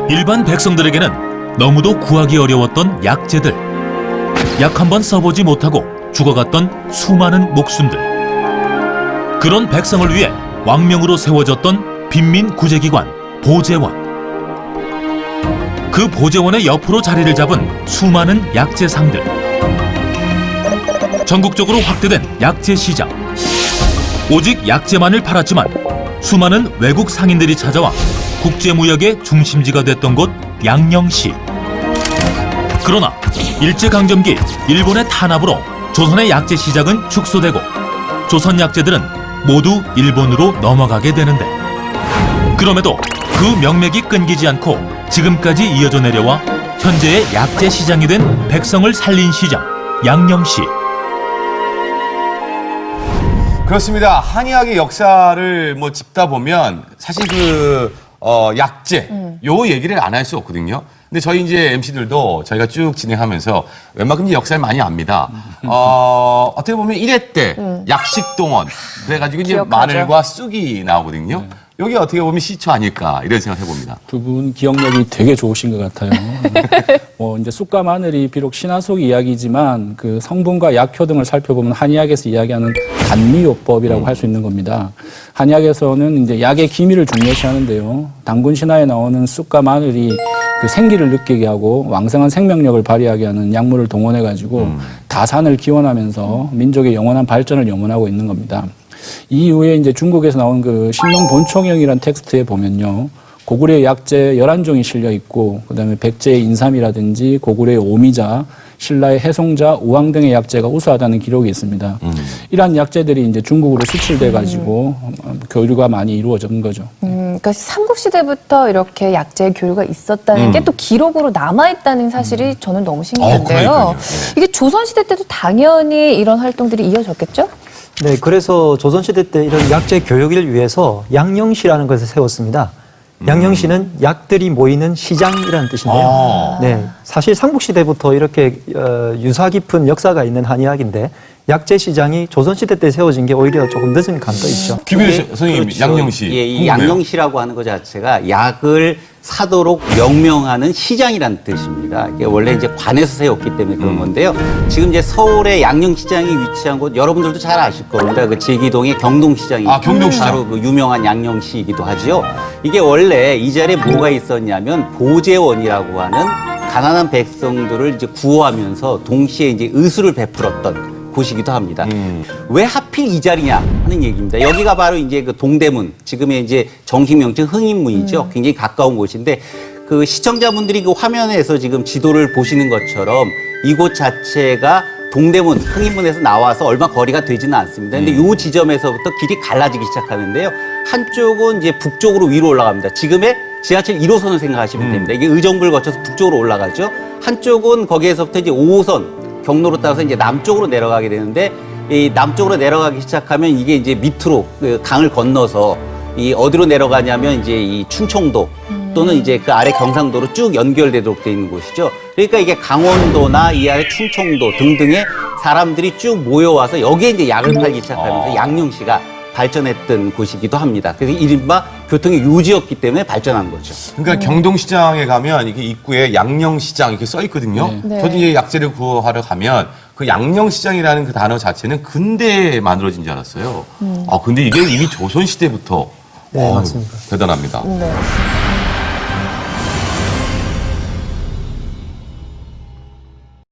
일반 백성들에게는 너무도 구하기 어려웠던 약재들, 약 한 번 써보지 못하고 죽어갔던 수많은 목숨들. 그런 백성을 위해 왕명으로 세워졌던 빈민구제기관 보제원. 그 보제원의 옆으로 자리를 잡은 수많은 약재상들. 전국적으로 확대된 약재 시장. 오직 약재만을 팔았지만 수많은 외국 상인들이 찾아와 국제무역의 중심지가 됐던 곳 양령시. 그러나 일제강점기 일본의 탄압으로 조선의 약재 시장은 축소되고 조선 약재들은 모두 일본으로 넘어가게 되는데, 그럼에도 그 명맥이 끊기지 않고 지금까지 이어져 내려와 현재의 약재 시장이 된 백성을 살린 시장 양령시. 그렇습니다. 한의학의 역사를 짚다 보면 사실 약재 요 얘기를 안 할 수 없거든요. 근데 저희 이제 MC들도 저희가 쭉 진행하면서 웬만큼 역사를 많이 압니다. 어떻게 보면 1회 때 약식동원 그래가지고 이제 기억하죠. 마늘과 쑥이 나오거든요. 여기 어떻게 보면 시초 아닐까 이런 생각 해봅니다. 두 분 기억력이 되게 좋으신 것 같아요. 이제 쑥과 마늘이 비록 신화속 이야기지만 그 성분과 약효 등을 살펴보면 한의학에서 이야기하는 단미요법이라고 할 수 있는 겁니다. 한의학에서는 이제 약의 기미를 중요시하는데요. 단군 신화에 나오는 쑥과 마늘이 그 생기를 느끼게 하고 왕성한 생명력을 발휘하게 하는 약물을 동원해가지고 다산을 기원하면서 민족의 영원한 발전을 염원하고 있는 겁니다. 이후에 이제 중국에서 나온 그 신농 본총형이라는 텍스트에 보면요. 고구려의 약재 11종이 실려 있고, 그 다음에 백제의 인삼이라든지 고구려의 오미자, 신라의 해송자, 우황 등의 약재가 우수하다는 기록이 있습니다. 이러한 약재들이 이제 중국으로 수출돼 가지고 교류가 많이 이루어진 거죠. 그러니까 삼국시대부터 이렇게 약재 교류가 있었다는 게 또 기록으로 남아있다는 사실이 저는 너무 신기한데요. 그러니까요. 이게 조선시대 때도 당연히 이런 활동들이 이어졌겠죠? 네, 그래서 조선시대 때 이런 약재 교육을 위해서 양령시라는 것을 세웠습니다. 양령시는 약들이 모이는 시장이라는 뜻인데요. 네, 사실 삼국시대부터 이렇게 유사 깊은 역사가 있는 한의학인데 약재 시장이 조선시대 때 세워진 게 오히려 조금 늦은 감도 있죠. 김일수 선생님, 그렇죠. 양령시. 예, 이 궁금해요. 양령시라고 하는 것 자체가 약을 사도록 명명하는 시장이라는 뜻입니다. 이게 원래 이제 관에서 세웠기 때문에 그런 건데요. 지금 이제 서울의 양령시장이 위치한 곳 여러분들도 잘 아실 겁니다. 그 제기동의 경동시장이 경동시장. 바로 그 유명한 양령시이기도 하죠. 이게 원래 이 자리에 뭐가 있었냐면 보제원이라고 하는 가난한 백성들을 이제 구호하면서 동시에 이제 의술을 베풀었던 곳이기도 합니다. 왜 하필 이 자리냐 하는 얘기입니다. 여기가 바로 이제 그 동대문, 지금의 이제 정식 명칭 흥인문이죠. 굉장히 가까운 곳인데 그 시청자분들이 그 화면에서 지금 지도를 보시는 것처럼 이곳 자체가 동대문, 흥인문에서 나와서 얼마 거리가 되지는 않습니다. 근데 이 지점에서부터 길이 갈라지기 시작하는데요. 한쪽은 이제 북쪽으로 위로 올라갑니다. 지금의 지하철 1호선을 생각하시면 됩니다. 이게 의정부를 거쳐서 북쪽으로 올라가죠. 한쪽은 거기에서부터 이제 5호선 경로로 따라서 이제 남쪽으로 내려가게 되는데, 이 남쪽으로 내려가기 시작하면 이게 이제 밑으로 그 강을 건너서 이 어디로 내려가냐면 이제 이 충청도 또는 이제 그 아래 경상도로 쭉 연결되도록 되어 있는 곳이죠. 그러니까 이게 강원도나 이 아래 충청도 등등의 사람들이 쭉 모여와서 여기에 이제 약을 팔기 시작하면서 양령시가 발전했던 곳이기도 합니다. 그래서 이른바 교통의 요지였기 때문에 발전한 거죠. 그러니까 경동시장에 가면 이게 입구에 양령시장 이렇게 써 있거든요. 네. 저도 이제 약재를 구하러 가면 그 양령시장이라는 그 단어 자체는 근대에 만들어진 줄 알았어요. 근데 이게 이미 조선시대부터 네, 맞습니다. 대단합니다. 네.